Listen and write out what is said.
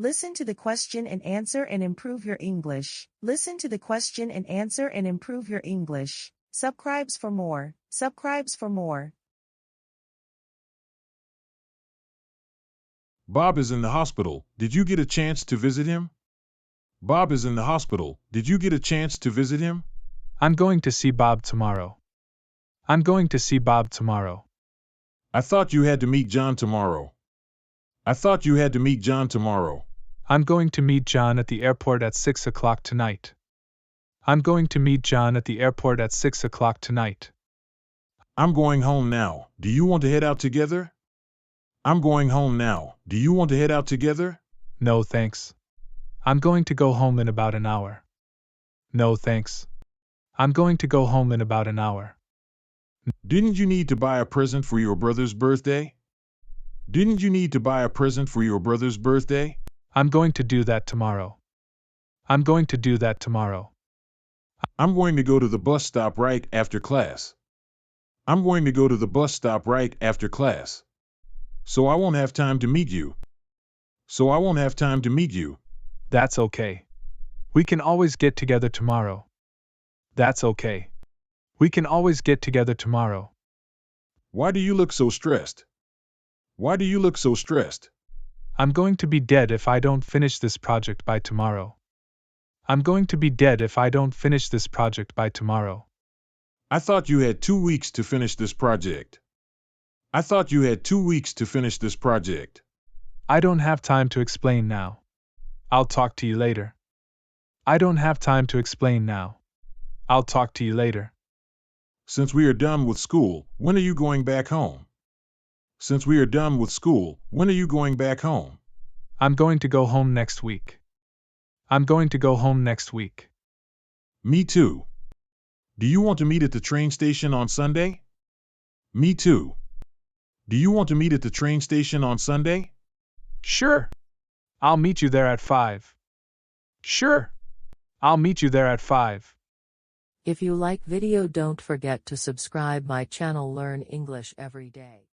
Listen to the question and answer and improve your English. Listen to the question and answer and improve your English. Subscribes for more. Subscribes for more. Bob is in the hospital. Did you get a chance to visit him? Bob is in the hospital. Did you get a chance to visit him? I'm going to see Bob tomorrow. I'm going to see Bob tomorrow. I thought you had to meet John tomorrow. I thought you had to meet John tomorrow. I'm going to meet John at the airport at 6 o'clock tonight. I'm going to meet John at the airport at 6 o'clock tonight. I'm going home now. Do you want to head out together? I'm going home now. Do you want to head out together? No, thanks. I'm going to go home in about an hour. No, thanks. I'm going to go home in about an hour. Didn't you need to buy a present for your brother's birthday? Didn't you need to buy a present for your brother's birthday? I'm going to do that tomorrow. I'm going to do that tomorrow. I'm going to go to the bus stop right after class. I'm going to go to the bus stop right after class. So I won't have time to meet you. So I won't have time to meet you. That's okay. We can always get together tomorrow. That's okay. We can always get together tomorrow. Why do you look so stressed? Why do you look so stressed? I'm going to be dead if I don't finish this project by tomorrow. I'm going to be dead if I don't finish this project by tomorrow. I thought you had 2 weeks to finish this project. I thought you had 2 weeks to finish this project. I don't have time to explain now. I'll talk to you later. I don't have time to explain now. I'll talk to you later. Since we are done with school, when are you going back home? Since we are done with school, when are you going back home? I'm going to go home next week. I'm going to go home next week. Me too. Do you want to meet at the train station on Sunday? Me too. Do you want to meet at the train station on Sunday? Sure. I'll meet you there at 5. Sure. I'll meet you there at 5. If you like video, don't forget to subscribe my channel. Learn English every day.